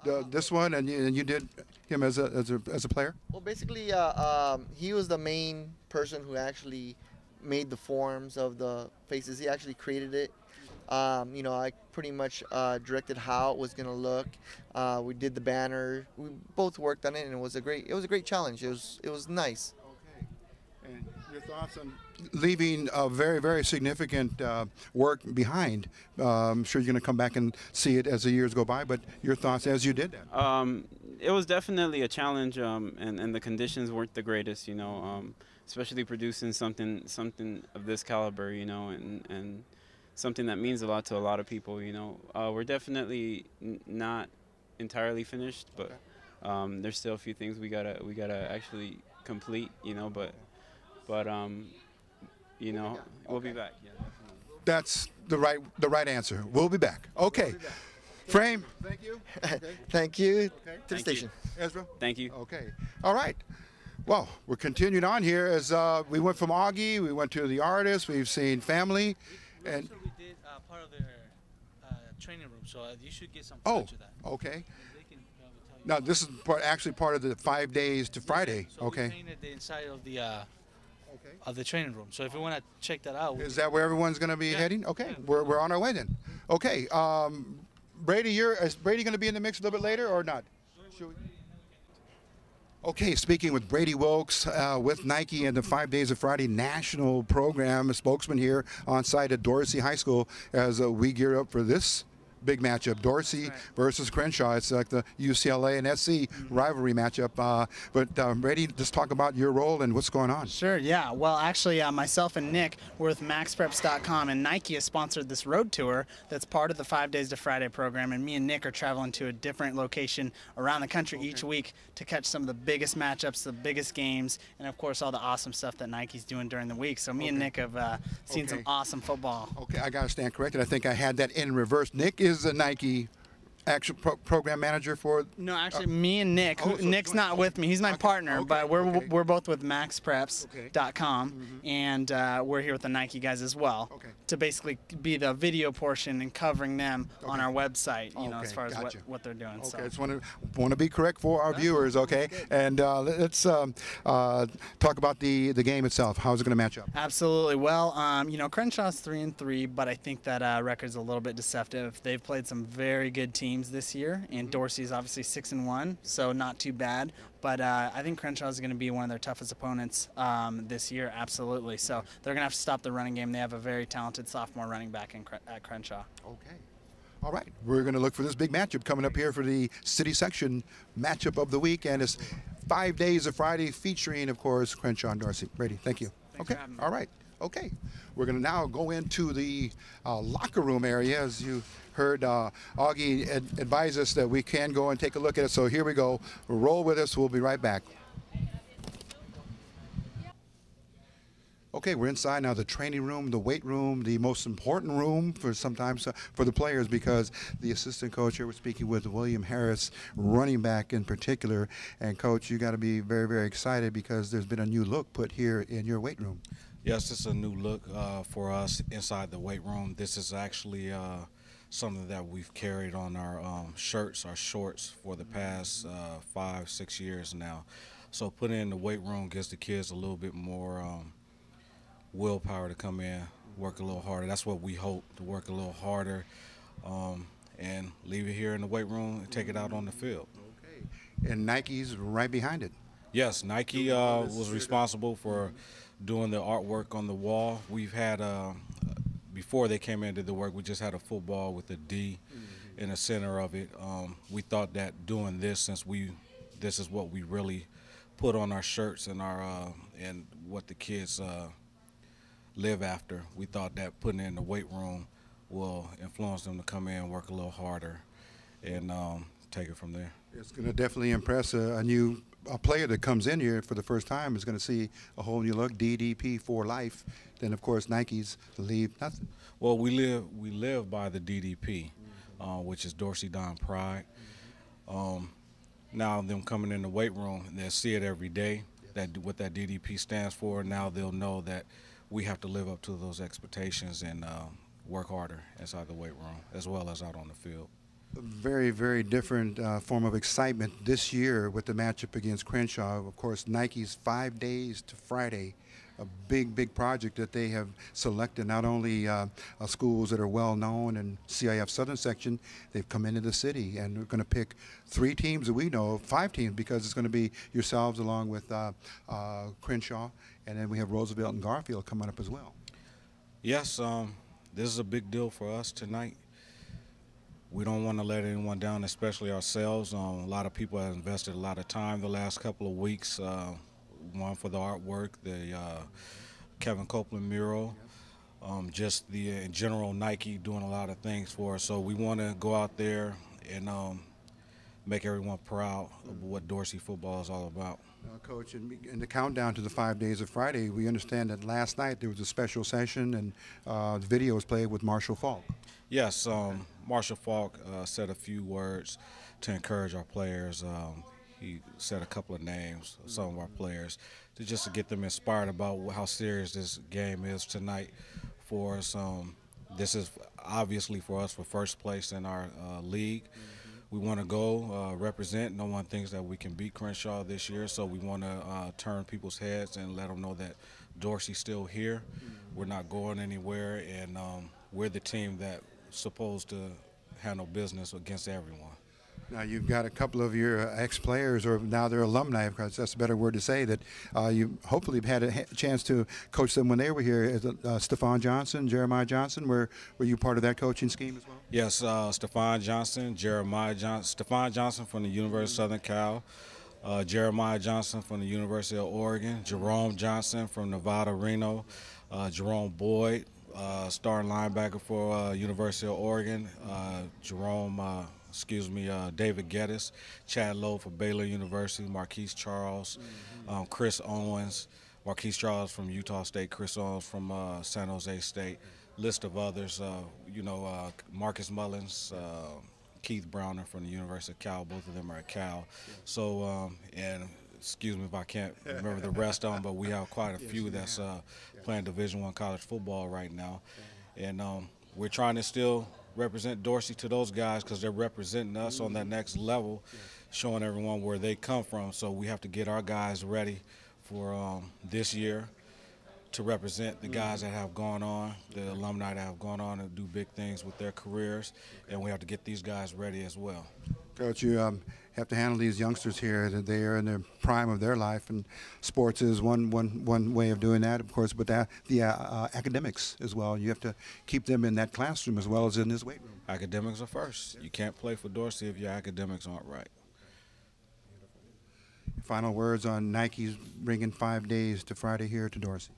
this one, and you did him as a player. Well, basically, he was the main person who actually made the forms of the faces. He actually created it. I pretty much directed how it was gonna look. We did the banner. We both worked on it, and it was a great challenge. It was nice. Okay. And your thoughts on leaving a very, very significant work behind? I'm sure you're going to come back and see it as the years go by, but your thoughts as you did that? It was definitely a challenge, and the conditions weren't the greatest, especially producing something of this caliber, and something that means a lot to a lot of people, We're definitely not entirely finished, but there's still a few things we gotta actually complete, but we'll be back. Yeah, definitely. That's the right answer. We'll be back. Okay. Frame. Thank you. Okay. Thank you. Okay. To the Thank station. Ezra. Thank you. Okay. All right. Well, we're continuing on here as we went from Augie, we went to the artist, we've seen family, and Also, we did part of their training room, so you should get some oh, footage of that. okay. And they can probably tell you Now this is actually part of the 5 days to Friday. So Okay. we painted the inside of the training room. So if you want to check that out, Is that where everyone's going to be Yeah. heading? Okay, Yeah. we're on our way then. Okay, Brady, is Brady going to be in the mix a little bit later or not? Should we- Okay, speaking with Brady Wilkes with Nike and the 5 Days of Friday national program, a spokesman here on site at Dorsey High School as we gear up for this big matchup, Dorsey versus Crenshaw. It's like the UCLA and SC rivalry matchup. But Brady, just talk about your role and what's going on. Sure, yeah. Well, actually, myself and Nick were with MaxPreps.com, and Nike has sponsored this road tour that's part of the 5 Days to Friday program, and me and Nick are traveling to a different location around the country each week to catch some of the biggest matchups, the biggest games, and, of course, all the awesome stuff that Nike's doing during the week. So me and Nick have seen some awesome football. Okay, I got to stand corrected. I think I had that in reverse. Nick is the Nike actual program manager for. No, actually, me and Nick. oh, so Nick's not with me. He's my partner, okay, but okay. we're both with MaxPreps.com, and we're here with the Nike guys as well to basically be the video portion and covering them on our website. As far as gotcha. what they're doing. Okay, So. I just want to be correct for our viewers. Okay, and let's talk about the game itself. How's it going to match up? Absolutely. Well, Crenshaw's 3-3, but I think that record's a little bit deceptive. They've played some very good teams this year, and Dorsey's obviously 6-1, so not too bad. But I think Crenshaw's going to be one of their toughest opponents this year, absolutely. So they're going to have to stop the running game. They have a very talented sophomore running back at Crenshaw. Okay. All right, we're going to look for this big matchup coming up here for the city section matchup of the week, and it's 5 Days of Friday featuring, of course, Crenshaw and Dorsey. Brady, thank you. Thanks for having me. All right. Okay. We're going to now go into the locker room area. As you heard, Augie advise us that we can go and take a look at it. So here we go. Roll with us. We'll be right back. Okay, we're inside now the training room, the weight room, the most important room for sometimes for the players, because the assistant coach here, we're speaking with William Harris, running back in particular. And Coach, you got to be very, very excited because there's been a new look put here in your weight room. Yes, this is a new look for us inside the weight room. This is actually something that we've carried on our shirts, our shorts for the past 5-6 years now. So putting in the weight room gives the kids a little bit more willpower to come in, work a little harder. That's what we hope, to work a little harder and leave it here in the weight room and take it out on the field. Okay. And Nike's right behind it. Yes, Nike was responsible for doing the artwork on the wall. We've had, before they came in and did the work, we just had a football with a D in the center of it. We thought that doing this, since this is what we really put on our shirts and and what the kids live after, we thought that putting it in the weight room will influence them to come in, work a little harder, and take it from there. It's going to definitely impress a new player that comes in here for the first time is going to see a whole new look, DDP for life. Then, of course, Nike's leave nothing. Well, we live by the DDP, which is Dorsey Don Pride. Now them coming in the weight room, they'll see it every day, what that DDP stands for. Now they'll know that we have to live up to those expectations and work harder inside the weight room as well as out on the field. Very, very different form of excitement this year with the matchup against Crenshaw. Of course, Nike's 5 days to Friday, a big, big project that they have selected. Not only schools that are well known in CIF Southern Section, they've come into the city, and we're going to pick 3 teams that we know, 5 teams, because it's going to be yourselves along with Crenshaw, and then we have Roosevelt and Garfield coming up as well. Yes, this is a big deal for us tonight. We don't want to let anyone down, especially ourselves. A lot of people have invested a lot of time the last couple of weeks. One for the artwork, the Kevin Copleland mural, just the in general Nike doing a lot of things for us. So we want to go out there and make everyone proud of what Dorsey football is all about. Coach, in the countdown to the 5 days of Friday, we understand that last night there was a special session and the video was played with Marshall Falk. Yes, Marshall Falk said a few words to encourage our players. He said a couple of names of some of our players just to get them inspired about how serious this game is tonight for us. This is obviously for us for first place in our league. We want to go represent. No one thinks that we can beat Crenshaw this year, so we want to turn people's heads and let them know that Dorsey's still here. We're not going anywhere, and we're the team that's supposed to handle business against everyone. Now, you've got a couple of your ex-players, or now they're alumni, because that's a better word to say, that you hopefully have had a chance to coach them when they were here. Stephon Johnson, Jeremiah Johnson, were you part of that coaching scheme as well? Yes, Stephon Johnson, Jeremiah Johnson. Stephon Johnson from the University of Southern Cal, Jeremiah Johnson from the University of Oregon, Jerome Johnson from Nevada, Reno, Jerome Boyd, starting linebacker for University of Oregon, David Geddes, Chad Lowe for Baylor University, Marquise Charles, Chris Owens, Marquise Charles from Utah State, Chris Owens from San Jose State, list of others, Marcus Mullins, Keith Browner from the University of Cal, both of them are at Cal. So, and excuse me if I can't remember the rest of them, but we have quite a few that's playing Division I college football right now. And we're trying to still represent Dorsey to those guys because they're representing us on that next level, showing everyone where they come from. So we have to get our guys ready for this year to represent the guys that have gone on, the alumni that have gone on and do big things with their careers, and we have to get these guys ready as well. Coach, you have to handle these youngsters here. That they are in the prime of their life, and sports is one way of doing that, of course, but the academics as well. You have to keep them in that classroom as well as in this weight room. Academics are first. You can't play for Dorsey if your academics aren't right. Final words on Nike's bringing 5 days to Friday here to Dorsey.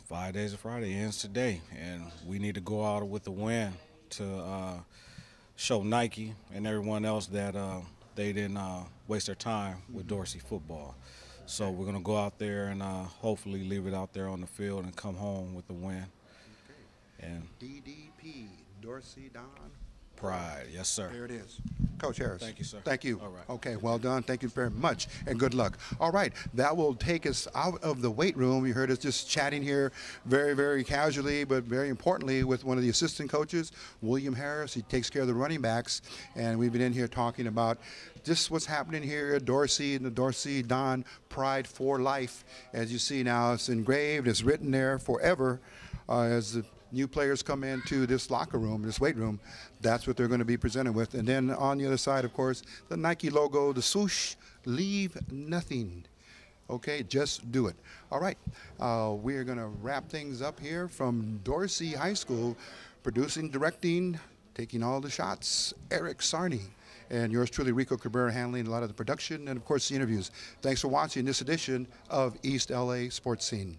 5 days of Friday ends today, and we need to go out with a win to show Nike and everyone else that they didn't waste their time with Dorsey football. So we're going to go out there and hopefully leave it out there on the field and come home with a win. And DDP, Dorsey Don. Pride, yes, sir. There it is. Coach Harris. Thank you, sir. Thank you. All right. Okay, well done. Thank you very much, and good luck. All right, that will take us out of the weight room. You heard us just chatting here very, very casually, but very importantly with one of the assistant coaches, William Harris. He takes care of the running backs, and we've been in here talking about just what's happening here at Dorsey and the Dorsey Don Pride for Life. As you see now, it's engraved, it's written there forever as the new players come into this locker room, this weight room. That's what they're going to be presented with. And then on the other side, of course, the Nike logo, the swoosh, leave nothing. Okay, just do it. All right, we are going to wrap things up here from Dorsey High School, producing, directing, taking all the shots, Eric Sarney. And yours truly, Rico Cabrera, handling a lot of the production and, of course, the interviews. Thanks for watching this edition of East LA Sports Scene.